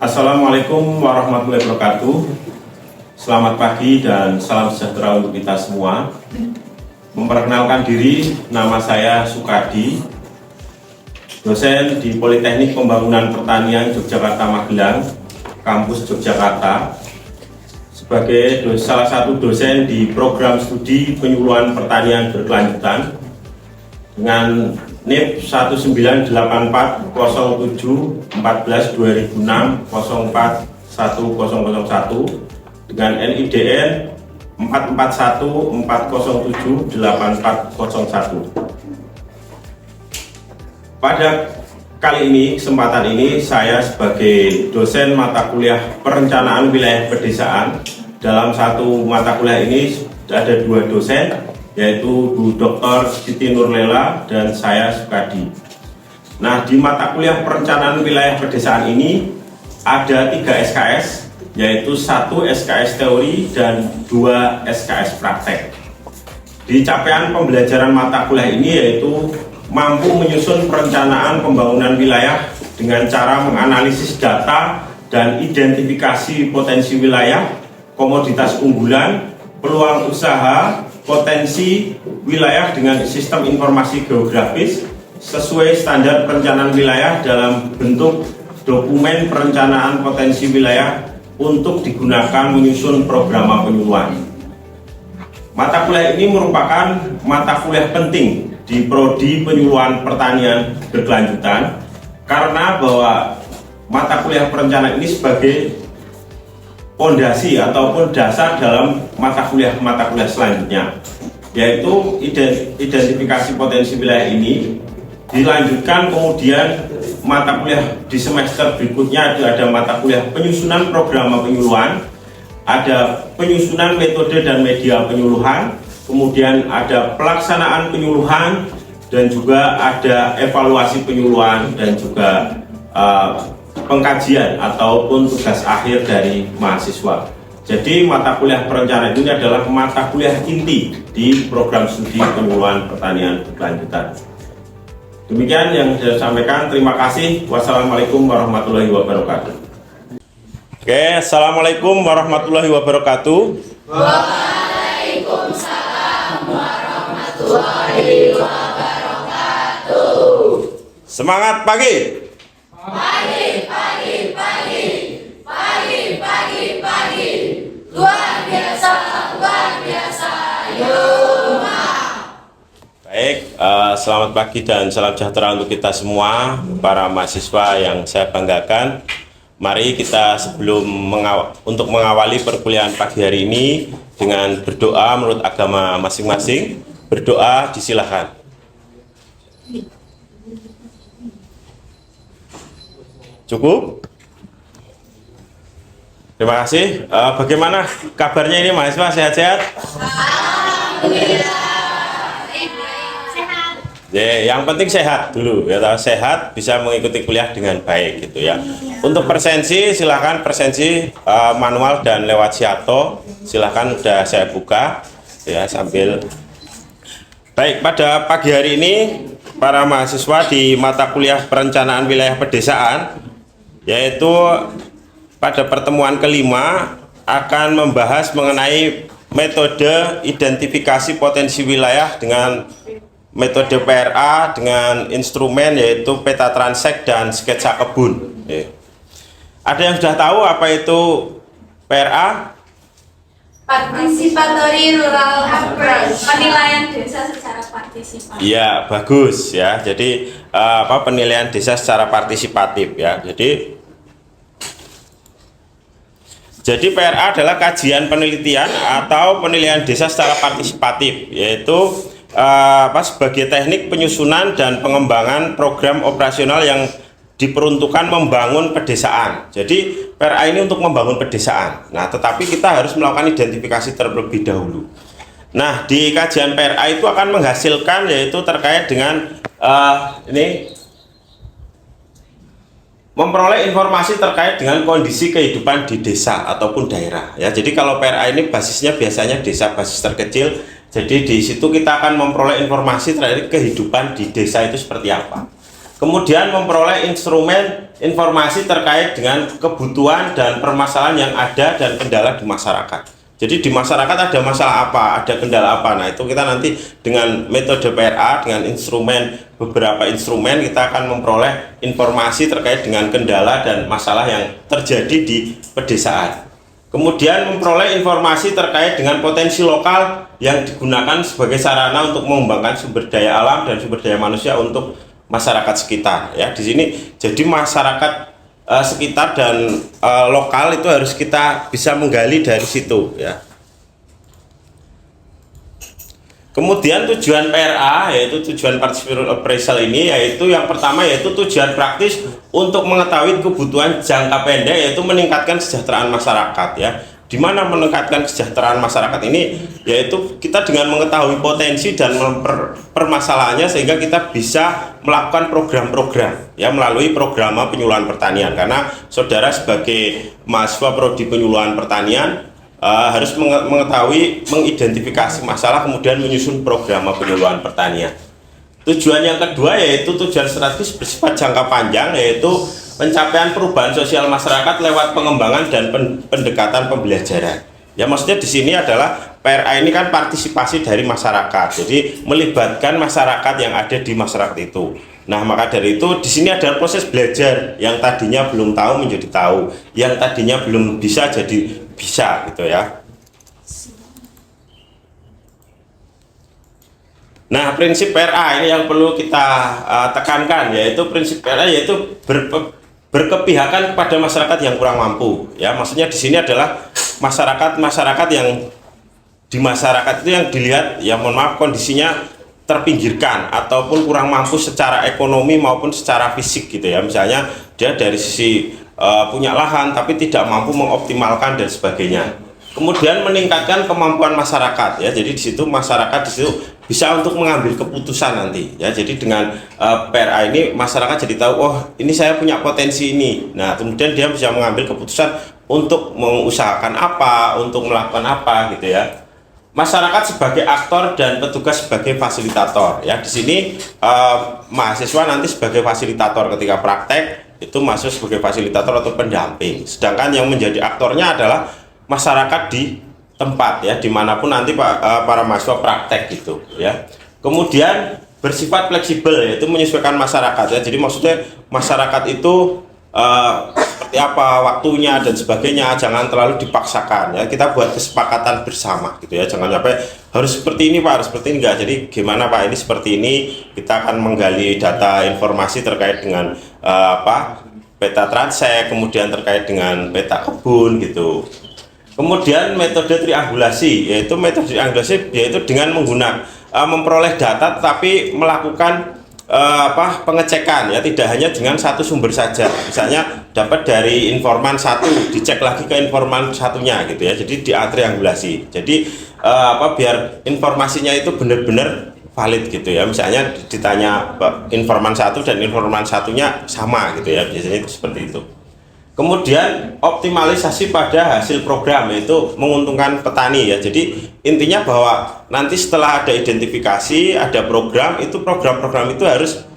Assalamualaikum warahmatullahi wabarakatuh. Selamat pagi dan salam sejahtera untuk kita semua. Memperkenalkan diri, nama saya Sukadi, dosen di Politeknik Pembangunan Pertanian Yogyakarta Magelang, kampus Yogyakarta, sebagai salah satu dosen di program studi penyuluhan pertanian berkelanjutan dengan NIP 1994-2006-04-1001 dengan NIDN 4414078401. Pada kali ini, kesempatan ini, saya sebagai dosen mata kuliah perencanaan wilayah pedesaan. Dalam satu mata kuliah ini ada dua dosen, yaitu Bu Dr. Siti Nurlela dan saya Sukadi. Nah, di mata kuliah perencanaan wilayah pedesaan ini ada 3 SKS, yaitu 1 SKS teori dan 2 SKS praktek. Di capaian pembelajaran mata kuliah ini yaitu mampu menyusun perencanaan pembangunan wilayah dengan cara menganalisis data dan identifikasi potensi wilayah, komoditas unggulan, peluang usaha, potensi wilayah dengan sistem informasi geografis sesuai standar perencanaan wilayah dalam bentuk dokumen perencanaan potensi wilayah untuk digunakan menyusun program penyuluhan. Mata kuliah ini merupakan mata kuliah penting di prodi penyuluhan pertanian berkelanjutan karena bahwa mata kuliah perencanaan ini sebagai pondasi ataupun dasar dalam mata kuliah selanjutnya, yaitu identifikasi potensi wilayah ini dilanjutkan kemudian mata kuliah di semester berikutnya ada mata kuliah penyusunan program penyuluhan, ada penyusunan metode dan media penyuluhan, kemudian ada pelaksanaan penyuluhan dan juga ada evaluasi penyuluhan dan juga pengkajian ataupun tugas akhir dari mahasiswa. Jadi mata kuliah perencanaan ini adalah mata kuliah inti di program studi penyuluhan pertanian berkelanjutan. Demikian yang saya sampaikan. Terima kasih. Wassalamualaikum warahmatullahi wabarakatuh. Oke, assalamualaikum warahmatullahi wabarakatuh. Waalaikumsalam warahmatullahi wabarakatuh. Semangat pagi. Pagi, pagi, pagi, pagi, pagi, pagi, luar biasa, Yuma. Baik, selamat pagi dan salam sejahtera untuk kita semua, para mahasiswa yang saya banggakan. Mari kita sebelum untuk mengawali perkuliahan pagi hari ini dengan berdoa menurut agama masing-masing. Berdoa disilahkan. Cukup? Terima kasih. Bagaimana kabarnya ini mahasiswa, sehat-sehat? Alhamdulillah. Sehat. Yang penting sehat dulu, ya, sehat bisa mengikuti kuliah dengan baik gitu ya. Untuk presensi silahkan presensi manual dan lewat Siato, silahkan udah saya buka ya sambil. Baik, pada pagi hari ini para mahasiswa di mata kuliah perencanaan wilayah pedesaan, yaitu pada pertemuan kelima akan membahas mengenai metode identifikasi potensi wilayah dengan metode PRA dengan instrumen yaitu peta transek dan sketsa kebun. Ada yang sudah tahu apa itu PRA? Participatory Rural Approach, penilaian desa secara partisipatif. Iya, bagus ya. Jadi penilaian desa secara partisipatif ya. Jadi PRA adalah kajian penelitian atau penilaian desa secara partisipatif, yaitu sebagai teknik penyusunan dan pengembangan program operasional yang diperuntukkan membangun pedesaan. Jadi PRA ini untuk membangun pedesaan. Nah, tetapi kita harus melakukan identifikasi terlebih dahulu. Nah, di kajian PRA itu akan menghasilkan yaitu terkait dengan memperoleh informasi terkait dengan kondisi kehidupan di desa ataupun daerah ya. Jadi kalau PRA ini basisnya biasanya desa basis terkecil. Jadi di situ kita akan memperoleh informasi terkait kehidupan di desa itu seperti apa. Kemudian memperoleh instrumen informasi terkait dengan kebutuhan dan permasalahan yang ada dan kendala di masyarakat. Jadi di masyarakat ada masalah apa, ada kendala apa. Nah, itu kita nanti dengan metode PRA, dengan beberapa instrumen, kita akan memperoleh informasi terkait dengan kendala dan masalah yang terjadi di pedesaan. Kemudian memperoleh informasi terkait dengan potensi lokal yang digunakan sebagai sarana untuk mengembangkan sumber daya alam dan sumber daya manusia untuk masyarakat sekitar. Ya, di sini jadi masyarakat sekitar dan lokal itu harus kita bisa menggali dari situ, ya. Kemudian tujuan PRA, yaitu tujuan participatory appraisal ini, yaitu yang pertama yaitu tujuan praktis untuk mengetahui kebutuhan jangka pendek, yaitu meningkatkan kesejahteraan masyarakat, ya. Di mana meningkatkan kesejahteraan masyarakat ini, yaitu kita dengan mengetahui potensi dan permasalahannya, sehingga kita bisa melakukan program-program, ya, melalui program penyuluhan pertanian. Karena saudara sebagai mahasiswa prodi penyuluhan pertanian harus mengetahui, mengidentifikasi masalah, kemudian menyusun program penyuluhan pertanian. Tujuan yang kedua yaitu tujuan strategis bersifat jangka panjang, yaitu pencapaian perubahan sosial masyarakat lewat pengembangan dan pendekatan pembelajaran. Ya, maksudnya di sini adalah PRA ini kan partisipasi dari masyarakat, jadi melibatkan masyarakat yang ada di masyarakat itu. Nah, maka dari itu di sini ada proses belajar, yang tadinya belum tahu menjadi tahu, yang tadinya belum bisa jadi bisa, gitu ya. Nah, prinsip PRA ini yang perlu kita tekankan, yaitu prinsip PRA yaitu berkepihakan kepada masyarakat yang kurang mampu, ya. Maksudnya di sini adalah masyarakat yang di masyarakat itu yang dilihat, ya mohon maaf, kondisinya terpinggirkan ataupun kurang mampu secara ekonomi maupun secara fisik, gitu ya. Misalnya dia dari sisi punya lahan tapi tidak mampu mengoptimalkan dan sebagainya. Kemudian meningkatkan kemampuan masyarakat, ya. Jadi di situ masyarakat di situ bisa untuk mengambil keputusan nanti, ya. Jadi dengan PRA ini masyarakat jadi tahu, oh ini saya punya potensi ini. Nah, kemudian dia bisa mengambil keputusan untuk mengusahakan apa, untuk melakukan apa, gitu ya. Masyarakat sebagai aktor dan petugas sebagai fasilitator, ya. Di sini mahasiswa nanti sebagai fasilitator ketika praktek, itu masuk sebagai fasilitator atau pendamping. Sedangkan yang menjadi aktornya adalah masyarakat di tempat, ya, dimanapun nanti para mahasiswa praktek, gitu ya. Kemudian bersifat fleksibel, yaitu menyesuaikan masyarakat, ya. Jadi maksudnya masyarakat itu seperti apa waktunya dan sebagainya, jangan terlalu dipaksakan, ya. Kita buat kesepakatan bersama, gitu ya. Jangan sampai harus seperti ini Pak, harus seperti ini, enggak. Jadi gimana Pak, ini seperti ini, kita akan menggali data informasi terkait dengan peta transek, kemudian terkait dengan peta kebun, gitu. Kemudian metode triangulasi, yaitu dengan menggunakan memperoleh data tetapi melakukan pengecekan, ya, tidak hanya dengan satu sumber saja. Misalnya dapat dari informan satu, dicek lagi ke informan satunya, gitu ya. Jadi triangulasi. Jadi biar informasinya itu benar-benar valid, gitu ya. Misalnya ditanya informan satu dan informan satunya sama, gitu ya. Biasanya itu seperti itu. Kemudian optimalisasi pada hasil program, yaitu menguntungkan petani, ya. Jadi intinya bahwa nanti setelah ada identifikasi, ada program, itu program-program itu harus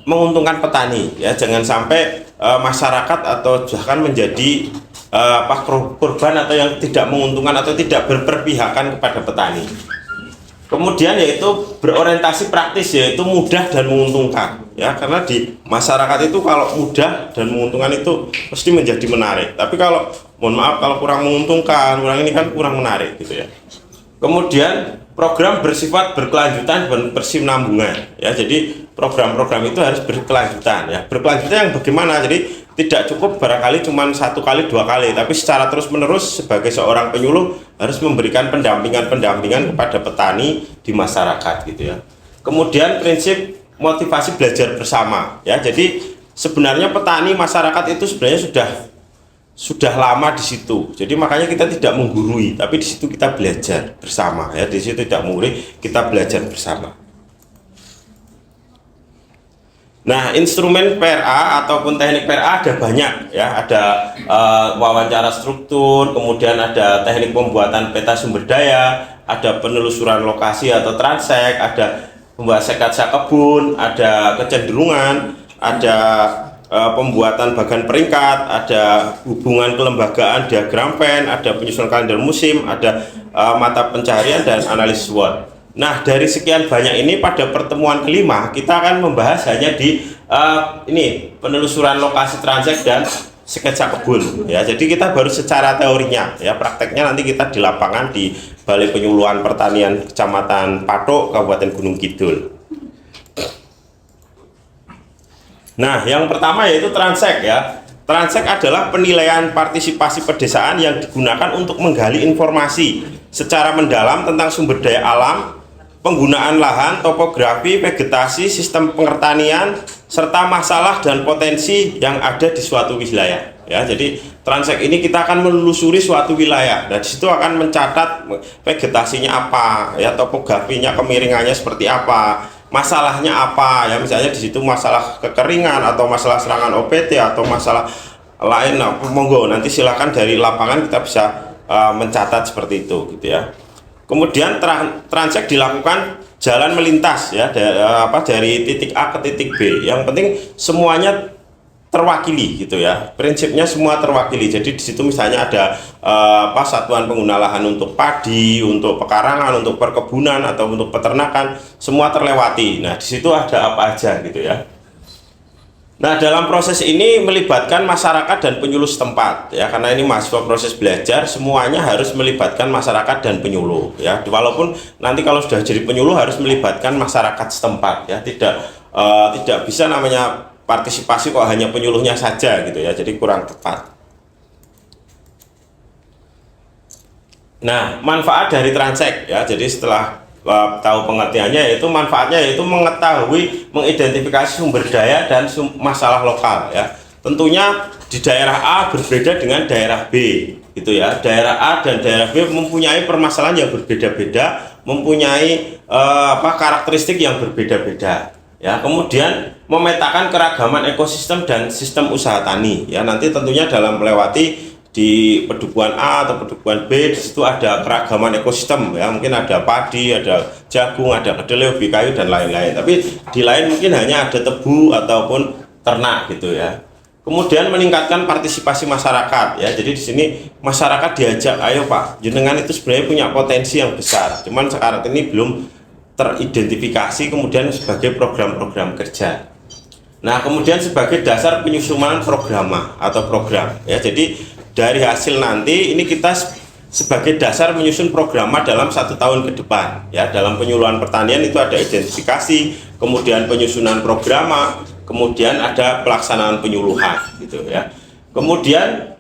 menguntungkan petani, ya. Jangan sampai masyarakat atau bahkan menjadi korban atau yang tidak menguntungkan atau tidak berperpihakan kepada petani. Kemudian yaitu berorientasi praktis, yaitu mudah dan menguntungkan, ya. Karena di masyarakat itu kalau mudah dan menguntungkan itu pasti menjadi menarik. Tapi kalau mohon maaf kalau kurang menguntungkan, kurang ini kan kurang menarik, gitu ya. Kemudian program bersifat berkelanjutan dan berkesinambungan, ya. Jadi program-program itu harus berkelanjutan, ya. Berkelanjutan yang bagaimana? Jadi tidak cukup barangkali cuma 1 kali 2 kali, tapi secara terus-menerus sebagai seorang penyuluh harus memberikan pendampingan kepada petani di masyarakat, gitu ya. Kemudian prinsip motivasi belajar bersama, ya. Jadi sebenarnya petani masyarakat itu sebenarnya sudah lama di situ. Jadi makanya kita tidak menggurui, tapi di situ kita belajar bersama, ya. Di situ tidak menggurui, kita belajar bersama. Nah, instrumen PRA ataupun teknik PRA ada banyak, ya. Ada wawancara struktur, kemudian ada teknik pembuatan peta sumber daya, ada penelusuran lokasi atau transek, ada pembuat sekatsa kebun, ada kecenderungan, ada pembuatan bagan peringkat, ada hubungan kelembagaan, diagram Venn, ada penyusunan kalender musim, ada mata pencaharian dan analisis SWOT. Nah, dari sekian banyak ini pada pertemuan kelima kita akan membahas hanya di ini penelusuran lokasi transek dan sketsa kebun ya. Jadi kita baru secara teorinya ya, prakteknya nanti kita di lapangan di Balai Penyuluhan Pertanian Kecamatan Patok, Kabupaten Gunung Kidul. Nah, yang pertama yaitu transek ya. Transek adalah penilaian partisipasi pedesaan yang digunakan untuk menggali informasi secara mendalam tentang sumber daya alam, penggunaan lahan, topografi, vegetasi, sistem pengertanian, serta masalah dan potensi yang ada di suatu wilayah. Ya, jadi transek ini kita akan menelusuri suatu wilayah. Nah, di situ akan mencatat vegetasinya apa, ya topografinya, kemiringannya seperti apa, masalahnya apa, ya misalnya di situ masalah kekeringan atau masalah serangan OPT atau masalah lain. Nah, monggo nanti silakan dari lapangan kita bisa mencatat seperti itu gitu ya. Kemudian transek dilakukan jalan melintas ya, dari titik A ke titik B. Yang penting semuanya terwakili gitu ya, prinsipnya semua terwakili. Jadi di situ misalnya ada satuan pengguna lahan untuk padi, untuk pekarangan, untuk perkebunan atau untuk peternakan, semua terlewati. Nah, di situ ada apa aja gitu ya. Nah, dalam proses ini melibatkan masyarakat dan penyuluh setempat ya, karena ini mahasiswa proses belajar, semuanya harus melibatkan masyarakat dan penyuluh ya. Walaupun nanti kalau sudah jadi penyuluh harus melibatkan masyarakat setempat ya, tidak bisa namanya partisipasi kok hanya penyuluhnya saja gitu ya, jadi kurang tepat. Nah, manfaat dari transek ya, jadi setelah tahu pengertiannya, yaitu manfaatnya yaitu mengetahui, mengidentifikasi sumber daya dan masalah lokal ya. Tentunya di daerah A berbeda dengan daerah B gitu ya. Daerah A dan daerah B mempunyai permasalahan yang berbeda-beda, mempunyai karakteristik yang berbeda-beda. Ya, kemudian memetakan keragaman ekosistem dan sistem usaha tani ya. Nanti tentunya dalam melewati di pedukuhan A atau pedukuhan B, di situ ada keragaman ekosistem ya, mungkin ada padi, ada jagung, ada kedelai, ubi kayu dan lain-lain. Tapi di lain mungkin hanya ada tebu ataupun ternak gitu ya. Kemudian meningkatkan partisipasi masyarakat ya. Jadi di sini masyarakat diajak, ayo Pak, jenengan itu sebenarnya punya potensi yang besar. Cuman sekarang ini belum teridentifikasi kemudian sebagai program-program kerja. Nah, kemudian sebagai dasar penyusunan programa atau program ya. Jadi dari hasil nanti ini kita sebagai dasar menyusun programa dalam 1 tahun ke depan ya. Dalam penyuluhan pertanian itu ada identifikasi, kemudian penyusunan programa, kemudian ada pelaksanaan penyuluhan gitu ya. Kemudian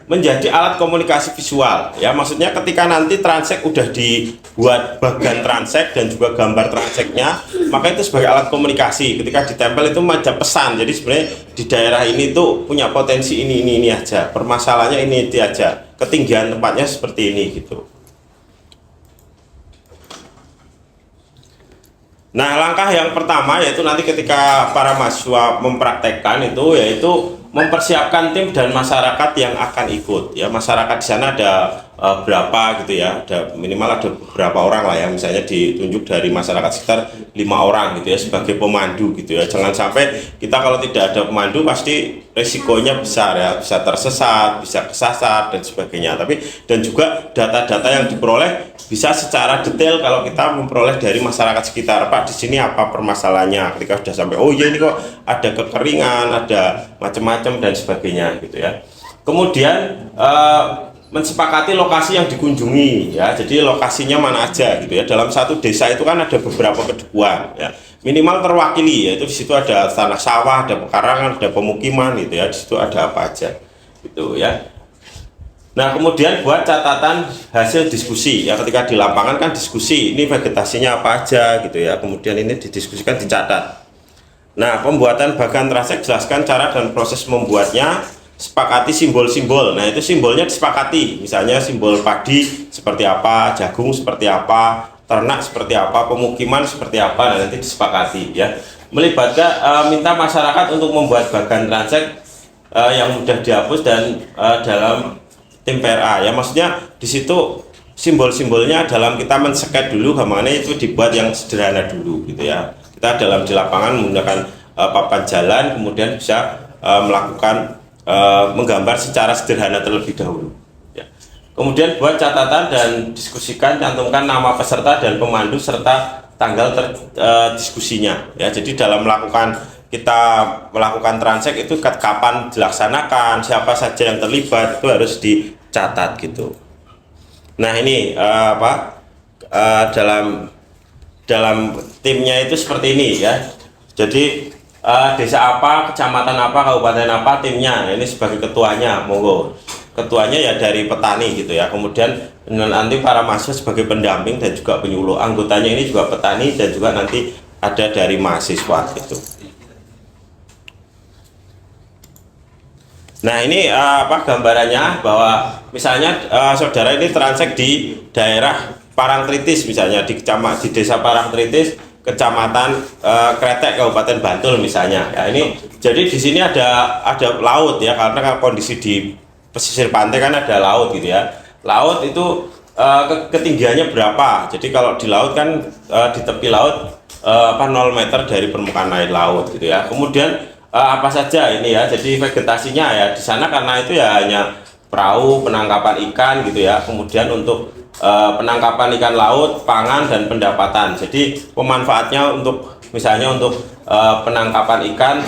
menjadi alat komunikasi visual ya, maksudnya ketika nanti transek udah dibuat bagan transek dan juga gambar transeknya, maka itu sebagai alat komunikasi. Ketika ditempel itu macam pesan, jadi sebenarnya di daerah ini tuh punya potensi ini aja, permasalahannya ini aja, ketinggian tempatnya seperti ini gitu. Nah, langkah yang pertama yaitu nanti ketika para mahasiswa mempraktekkan itu, yaitu mempersiapkan tim dan masyarakat yang akan ikut ya. Masyarakat di sana ada berapa gitu ya, ada minimal ada beberapa orang lah ya, misalnya ditunjuk dari masyarakat sekitar 5 orang gitu ya sebagai pemandu gitu ya. Jangan sampai kita kalau tidak ada pemandu pasti resikonya besar ya, bisa tersesat, bisa kesasar dan sebagainya. Tapi dan juga data-data yang diperoleh bisa secara detail kalau kita memperoleh dari masyarakat sekitar. Pak, di sini apa permasalahannya? Ketika sudah sampai, oh iya ini kok ada kekeringan, ada macam-macam dan sebagainya gitu ya. Kemudian mensepakati lokasi yang dikunjungi ya. Jadi lokasinya mana aja gitu ya. Dalam satu desa itu kan ada beberapa pedukuhan ya. Minimal terwakili, yaitu di situ ada tanah sawah, ada pekarangan, ada pemukiman gitu ya. Di situ ada apa aja gitu ya. Nah, kemudian buat catatan hasil diskusi ya, ketika di lapangan kan diskusi, ini vegetasinya apa aja gitu ya. Kemudian ini didiskusikan, dicatat. Nah, pembuatan bagan transek, jelaskan cara dan proses membuatnya, sepakati simbol-simbol. Nah, itu simbolnya disepakati. Misalnya simbol padi seperti apa, jagung seperti apa, ternak seperti apa, pemukiman seperti apa. Nah, nanti disepakati ya. Melibatkan minta masyarakat untuk membuat bagan transek yang mudah dihapus dan dalam tim PRA ya, maksudnya di situ simbol-simbolnya dalam kita men-sket dulu, kemana itu dibuat yang sederhana dulu gitu ya. Kita dalam di lapangan menggunakan papan jalan, kemudian bisa melakukan menggambar secara sederhana terlebih dahulu. Ya. Kemudian buat catatan dan diskusikan, cantumkan nama peserta dan pemandu serta tanggal diskusinya. Ya, jadi dalam kita melakukan transek itu kapan dilaksanakan, siapa saja yang terlibat itu harus dicatat gitu. Nah ini dalam timnya itu seperti ini ya. Jadi desa apa, kecamatan apa, kabupaten apa timnya. Nah, ini sebagai ketuanya, monggo. Ketuanya ya dari petani gitu ya. Kemudian nanti para mahasiswa sebagai pendamping dan juga penyuluh. Anggotanya ini juga petani dan juga nanti ada dari mahasiswa gitu. Nah ini gambarannya bahwa misalnya saudara ini transek di daerah Parangtritis misalnya di desa Parangtritis, kecamatan Kretek, Kabupaten Bantul misalnya. Ya ini jadi di sini ada laut ya, karena kondisi di pesisir pantai kan ada laut gitu ya. Laut itu ketinggiannya berapa? Jadi kalau di laut kan di tepi laut 0 meter dari permukaan air laut gitu ya. Kemudian apa saja ini ya, jadi vegetasinya ya di sana karena itu ya hanya perahu penangkapan ikan gitu ya. Kemudian untuk penangkapan ikan laut, pangan dan pendapatan. Jadi pemanfaatnya untuk misalnya untuk penangkapan ikan,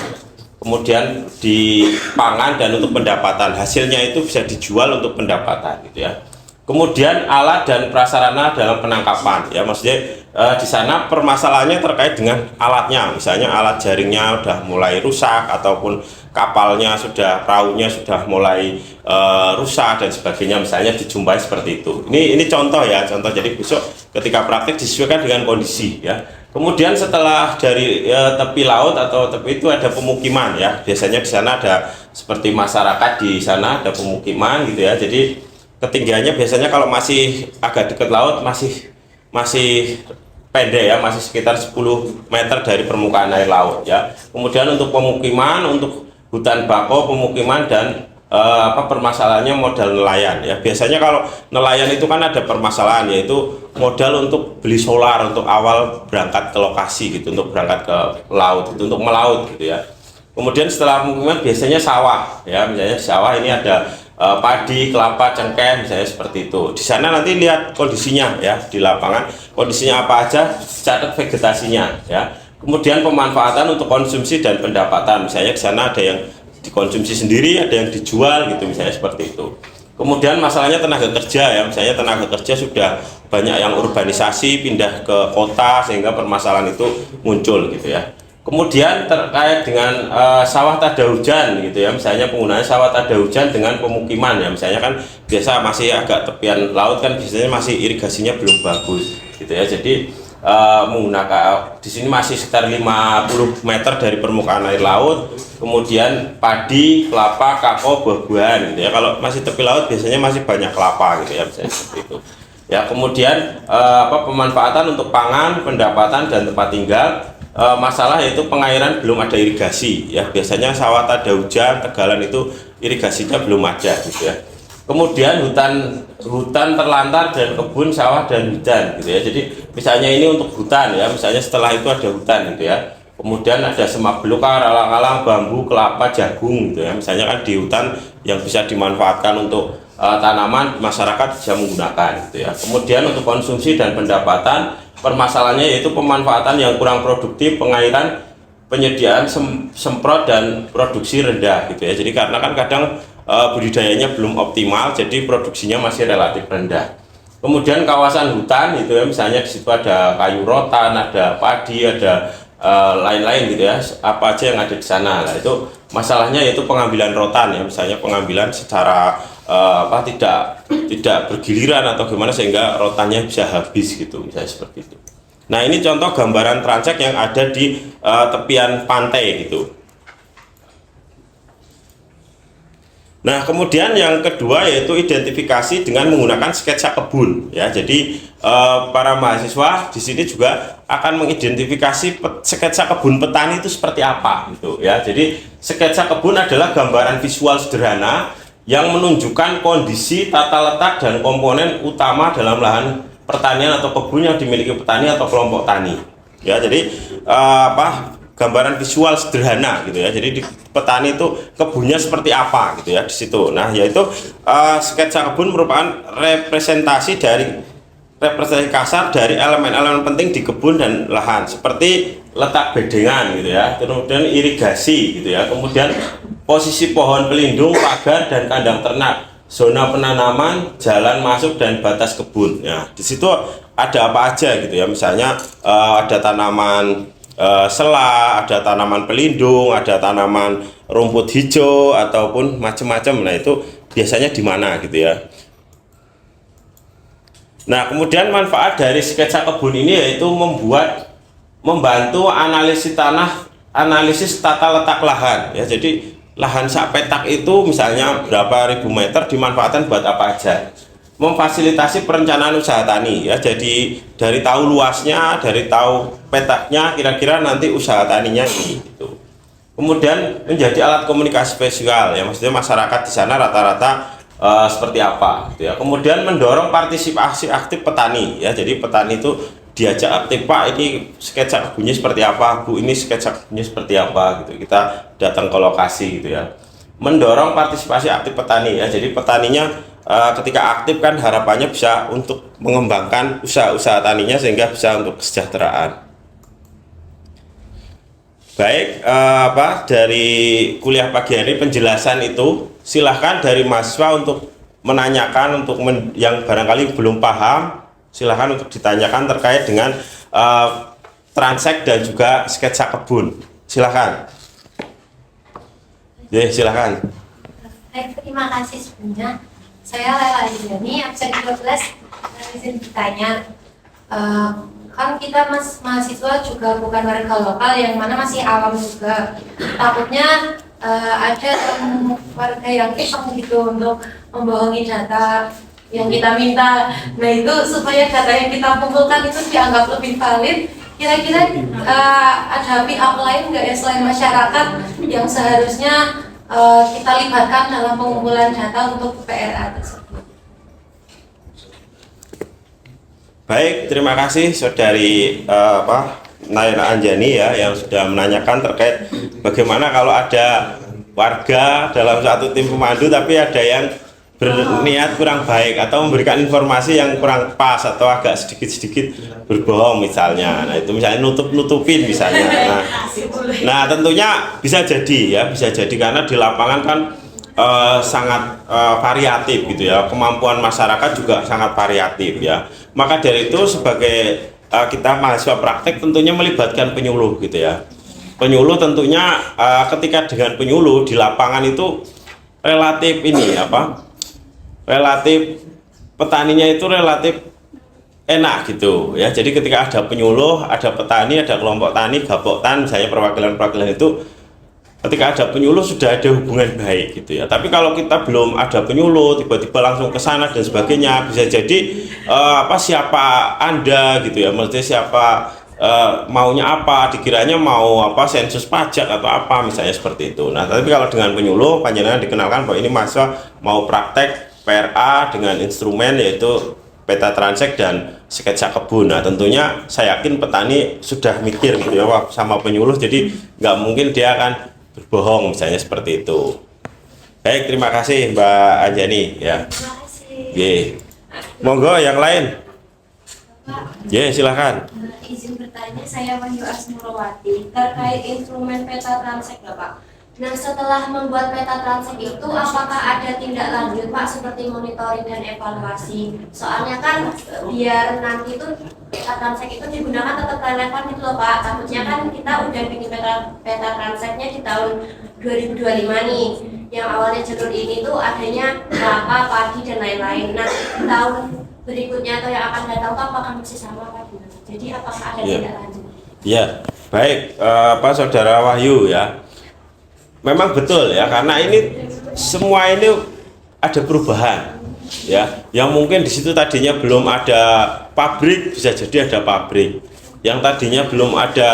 kemudian di pangan dan untuk pendapatan. Hasilnya itu bisa dijual untuk pendapatan gitu ya. Kemudian alat dan prasarana dalam penangkapan ya, maksudnya di sana permasalahannya terkait dengan alatnya, misalnya alat jaringnya udah mulai rusak ataupun kapalnya perahunya sudah mulai rusak dan sebagainya, misalnya dijumpai seperti itu. Ini contoh ya, contoh. Jadi besok ketika praktik disesuaikan dengan kondisi ya. Kemudian setelah dari tepi laut atau tepi itu ada pemukiman ya, biasanya di sana ada seperti masyarakat, di sana ada pemukiman gitu ya. Jadi ketinggiannya biasanya kalau masih agak dekat laut masih pendek ya, masih sekitar 10 meter dari permukaan air laut ya. Kemudian untuk pemukiman, untuk hutan bakau, pemukiman dan permasalahannya modal nelayan ya. Biasanya kalau nelayan itu kan ada permasalahan, yaitu modal untuk beli solar untuk awal berangkat ke lokasi gitu, untuk berangkat ke laut itu, untuk melaut gitu ya. Kemudian setelah pemukiman biasanya sawah ya, misalnya sawah ini ada padi, kelapa, cengkeh misalnya seperti itu. Di sana nanti lihat kondisinya ya, di lapangan kondisinya apa aja, catat vegetasinya ya. Kemudian pemanfaatan untuk konsumsi dan pendapatan, misalnya di sana ada yang dikonsumsi sendiri, ada yang dijual gitu misalnya seperti itu. Kemudian masalahnya tenaga kerja ya, misalnya tenaga kerja sudah banyak yang urbanisasi pindah ke kota sehingga permasalahan itu muncul gitu ya. Kemudian terkait dengan sawah tada hujan gitu ya, misalnya penggunaan sawah tada hujan dengan pemukiman ya, misalnya kan biasa masih agak tepian laut kan biasanya masih irigasinya belum bagus gitu ya. Jadi menggunakan di sini masih sekitar 50 meter dari permukaan air laut, kemudian padi, kelapa, kakao, buah-buahan gitu ya. Kalau masih tepi laut biasanya masih banyak kelapa gitu ya, misalnya seperti itu. Ya, kemudian pemanfaatan untuk pangan, pendapatan dan tempat tinggal. Masalah yaitu pengairan belum ada irigasi ya, biasanya sawah tada hujan Tegalan itu irigasinya belum ada gitu ya. Kemudian hutan terlantar dan kebun sawah dan hutan gitu ya. Jadi misalnya ini untuk hutan ya, misalnya setelah itu ada hutan gitu ya. Kemudian ada semak belukar, alang-alang, bambu, kelapa, jagung gitu ya. Misalnya kan di hutan yang bisa dimanfaatkan untuk tanaman, masyarakat bisa menggunakan gitu ya. Kemudian untuk konsumsi dan pendapatan, permasalahannya yaitu pemanfaatan yang kurang produktif, pengairan, penyediaan semprot dan produksi rendah gitu ya. Jadi karena kan kadang budidayanya belum optimal, jadi produksinya masih relatif rendah. Kemudian kawasan hutan gitu ya, misalnya di situ ada kayu rotan, ada padi, ada lain-lain gitu ya, apa aja yang ada di sana. Nah, itu masalahnya yaitu pengambilan rotan ya, misalnya pengambilan secara tidak bergiliran atau gimana sehingga rotannya bisa habis gitu, misalnya seperti itu. Nah, ini contoh gambaran transek yang ada di tepian pantai gitu. Nah, kemudian yang kedua yaitu identifikasi dengan menggunakan sketsa kebun ya. Jadi para mahasiswa di sini juga akan mengidentifikasi sketsa kebun petani itu seperti apa gitu ya. Jadi sketsa kebun adalah gambaran visual sederhana yang menunjukkan kondisi, tata letak dan komponen utama dalam lahan pertanian atau kebun yang dimiliki petani atau kelompok tani. Ya, jadi gambaran visual sederhana gitu ya. Jadi di petani itu kebunnya seperti apa gitu ya di situ. Nah, yaitu sketsa kebun merupakan representasi kasar dari elemen-elemen penting di kebun dan lahan seperti letak bedengan gitu ya, kemudian irigasi gitu ya, kemudian posisi pohon pelindung, pagar dan kandang ternak, zona penanaman, jalan masuk dan batas kebun. Nah, di situ ada apa aja gitu ya, misalnya ada tanaman sela, ada tanaman pelindung, ada tanaman rumput hijau ataupun macam-macam. Nah, itu biasanya di mana gitu ya. Nah, kemudian manfaat dari sketsa kebun ini yaitu membantu analisis tanah, analisis tata letak lahan ya. Jadi lahan sak petak itu misalnya berapa ribu meter dimanfaatkan buat apa aja. Memfasilitasi perencanaan usaha tani ya. Jadi dari tahu luasnya, dari tahu petaknya, kira-kira nanti usaha taninya ini gitu. Kemudian menjadi alat komunikasi visual ya, maksudnya masyarakat di sana rata-rata seperti apa gitu ya. Kemudian mendorong partisipasi aktif petani ya. Jadi petani itu diajak aktif, Pak ini sketsa kebunnya seperti apa, Bu ini sketsa kebunnya seperti apa gitu. Kita datang ke lokasi gitu ya. Mendorong partisipasi aktif petani ya. Jadi petaninya ketika aktif kan harapannya bisa untuk mengembangkan usaha-usaha taninya sehingga bisa untuk kesejahteraan. Baik, dari kuliah pagi hari penjelasan itu silahkan dari mahasiswa untuk menanyakan, untuk yang barangkali belum paham silahkan untuk ditanyakan terkait dengan transek dan juga sketsa kebun. Silahkan. Silahkan. Baik, terima kasih sebelumnya. Saya Lela Anjani, absen 12. Izin bertanya, kan kita mahasiswa juga bukan warga lokal yang mana masih awam juga. Takutnya ada warga yang iseng gitu untuk membohongi data yang kita minta. Nah, itu supaya data yang kita kumpulkan itu dianggap lebih valid. Kira-kira ada pihak lain nggak ya selain masyarakat yang seharusnya kita libatkan dalam pengumpulan data untuk PRA tersebut? Baik, terima kasih Saudari Naila Anjani ya yang sudah menanyakan terkait bagaimana kalau ada warga dalam satu tim pemandu tapi ada yang berniat kurang baik atau memberikan informasi yang kurang pas atau agak sedikit-sedikit berbohong misalnya. Nah, itu misalnya nutupin misalnya. Nah, tentunya bisa jadi ya, bisa jadi karena di lapangan kan sangat variatif gitu ya. Kemampuan masyarakat juga sangat variatif ya. Maka dari itu sebagai kita mahasiswa praktek tentunya melibatkan penyuluh gitu ya. Penyuluh tentunya ketika dengan penyuluh di lapangan itu relatif relatif petaninya itu relatif enak gitu ya. Jadi ketika ada penyuluh, ada petani, ada kelompok tani, gabok tan, misalnya perwakilan-perwakilan itu, ketika ada penyuluh sudah ada hubungan baik gitu ya. Tapi kalau kita belum ada penyuluh, tiba-tiba langsung ke sana dan sebagainya, bisa jadi siapa Anda gitu ya, maksudnya siapa maunya apa, dikiranya mau sensus pajak atau apa misalnya seperti itu. Nah, tapi kalau dengan penyuluh panjenengan dikenalkan bahwa ini mahasiswa mau praktek PRA dengan instrumen yaitu peta transek dan sketsa kebun. Nah, tentunya saya yakin petani sudah mikir gitu ya sama penyuluh, jadi nggak mungkin dia akan berbohong misalnya seperti itu. Baik, terima kasih Mbak Anjani ya. Terima kasih. Monggo yang lain. Silakan. Izin bertanya, saya Wahyu Asmurowati terkait instrumen peta transek Bapak. Nah, setelah membuat peta transek itu apakah ada tindak lanjut Pak seperti monitoring dan evaluasi? Soalnya kan biar nanti itu peta transek itu digunakan tetap relevan gitu loh Pak. Takutnya kan kita udah bikin peta transeknya di tahun 2025 nih. Yang awalnya jalur ini tuh adanya kelapa, padi dan lain-lain. Nah, di tahun berikutnya atau yang akan datang tuh apakah masih sama Pak? Jadi apakah ada tindak lanjut? Ya, baik Saudara Wahyu ya. Memang betul ya, karena ini semua ini ada perubahan ya. Yang mungkin di situ tadinya belum ada pabrik, bisa jadi ada pabrik. Yang tadinya belum ada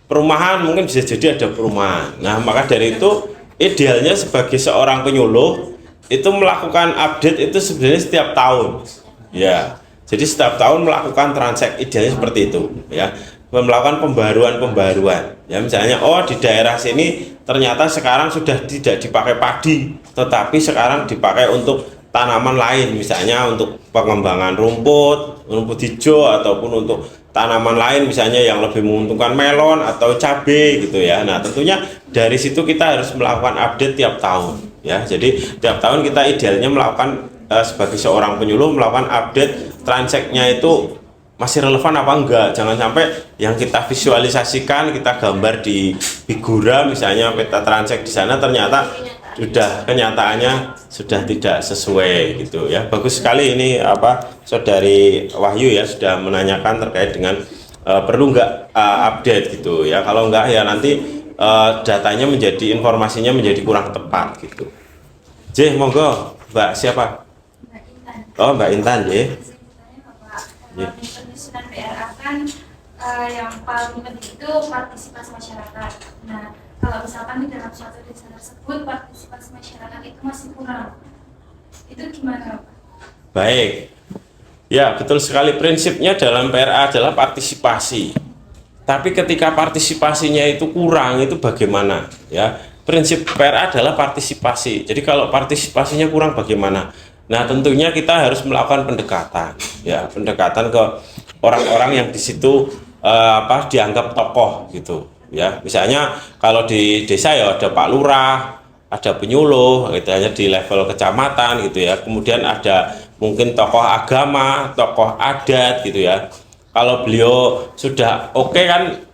perumahan, mungkin bisa jadi ada perumahan. Nah, maka dari itu idealnya sebagai seorang penyuluh itu melakukan update itu sebenarnya setiap tahun ya. Jadi setiap tahun melakukan transek, idealnya seperti itu ya. melakukan pembaruan. Ya misalnya di daerah sini ternyata sekarang sudah tidak dipakai padi, tetapi sekarang dipakai untuk tanaman lain, misalnya untuk pengembangan rumput hijau ataupun untuk tanaman lain misalnya yang lebih menguntungkan melon atau cabai gitu ya. Nah, tentunya dari situ kita harus melakukan update tiap tahun ya. Jadi tiap tahun kita idealnya melakukan sebagai seorang penyuluh melakukan update transeknya itu masih relevan apa enggak. Jangan sampai yang kita visualisasikan, kita gambar di figura misalnya peta transek di sana ternyata sudah kenyataannya sudah tidak sesuai gitu ya. Bagus sekali ini Saudari Wahyu ya sudah menanyakan terkait dengan perlu nggak update gitu ya. Kalau enggak ya nanti datanya informasinya menjadi kurang tepat gitu. Monggo Mbak siapa? Mbak Intan. Oh Mbak Intan Penyusunan PRA kan yang paling penting itu partisipasi masyarakat. Nah, kalau misalkan di dalam suatu desa tersebut partisipasi masyarakat itu masih kurang, itu gimana? Baik, ya betul sekali, prinsipnya dalam PRA adalah partisipasi. Tapi ketika partisipasinya itu kurang, itu bagaimana? Ya, prinsip PRA adalah partisipasi. Jadi kalau partisipasinya kurang bagaimana? Nah, tentunya kita harus melakukan pendekatan, ya pendekatan ke orang-orang yang di situ dianggap tokoh gitu. Ya, misalnya kalau di desa ya ada Pak Lurah, ada penyuluh, gitu hanya di level kecamatan gitu ya. Kemudian ada mungkin tokoh agama, tokoh adat gitu ya. Kalau beliau sudah oke kan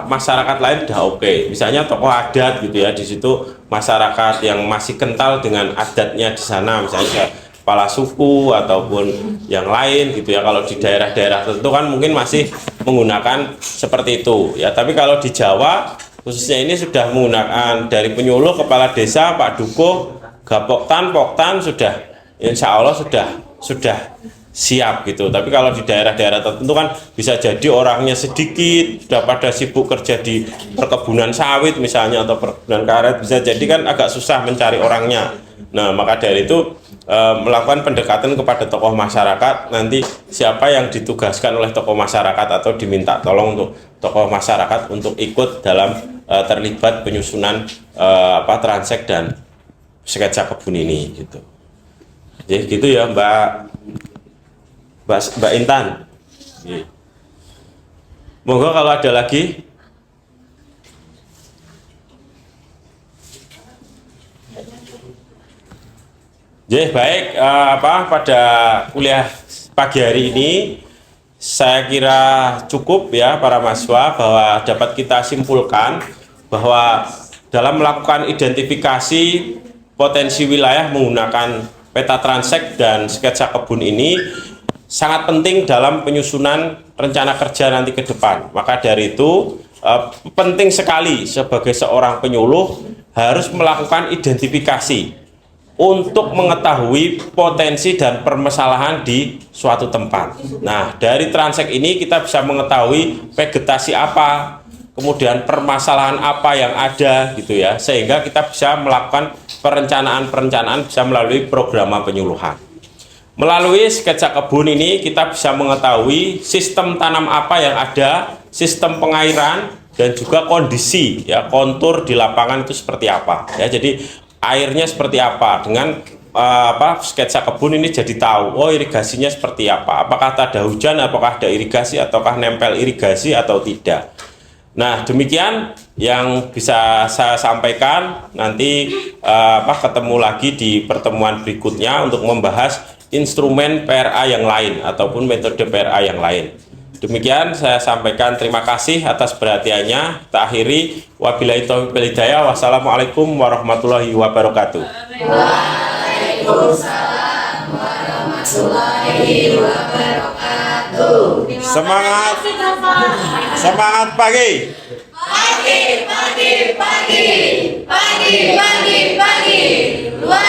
masyarakat lain sudah oke. Misalnya tokoh adat gitu ya, di situ masyarakat yang masih kental dengan adatnya di sana, misalnya kepala suku ataupun yang lain gitu ya. Kalau di daerah-daerah tertentu kan mungkin masih menggunakan seperti itu ya. Tapi kalau di Jawa khususnya ini sudah menggunakan dari penyuluh, kepala desa, Pak Dukuh, Gapoktan, Poktan sudah insya Allah sudah siap gitu. Tapi kalau di daerah-daerah tertentu kan bisa jadi orangnya sedikit, sudah pada sibuk kerja di perkebunan sawit misalnya atau perkebunan karet, bisa jadi kan agak susah mencari orangnya. Nah, maka dari itu melakukan pendekatan kepada tokoh masyarakat, nanti siapa yang ditugaskan oleh tokoh masyarakat atau diminta tolong untuk tokoh masyarakat untuk ikut dalam terlibat penyusunan transek dan sketsa kebun ini gitu. Jadi gitu ya Mbak Intan. Monggo kalau ada lagi. Baik, pada kuliah pagi hari ini saya kira cukup ya para mahasiswa, bahwa dapat kita simpulkan bahwa dalam melakukan identifikasi potensi wilayah menggunakan peta transek dan sketsa kebun ini sangat penting dalam penyusunan rencana kerja nanti ke depan. Maka dari itu penting sekali sebagai seorang penyuluh harus melakukan identifikasi untuk mengetahui potensi dan permasalahan di suatu tempat. Nah, dari transek ini kita bisa mengetahui vegetasi apa, kemudian permasalahan apa yang ada gitu ya, sehingga kita bisa melakukan perencanaan bisa melalui program penyuluhan. Melalui sketsa kebun ini kita bisa mengetahui sistem tanam apa yang ada, sistem pengairan, dan juga kondisi ya, kontur di lapangan itu seperti apa ya. Jadi airnya seperti apa, dengan sketsa kebun ini jadi tahu irigasinya seperti apa, apakah ada hujan, apakah ada irigasi, ataukah nempel irigasi atau tidak. Nah, demikian yang bisa saya sampaikan. Nanti ketemu lagi di pertemuan berikutnya untuk membahas instrumen PRA yang lain ataupun metode PRA yang lain. Demikian saya sampaikan, terima kasih atas perhatiannya. Kita akhiri, wabillahi taufiq wal hidayah. Wassalamualaikum warahmatullahi wabarakatuh. Waalaikumsalam warahmatullahi wabarakatuh. Semangat pagi. Pagi. Luar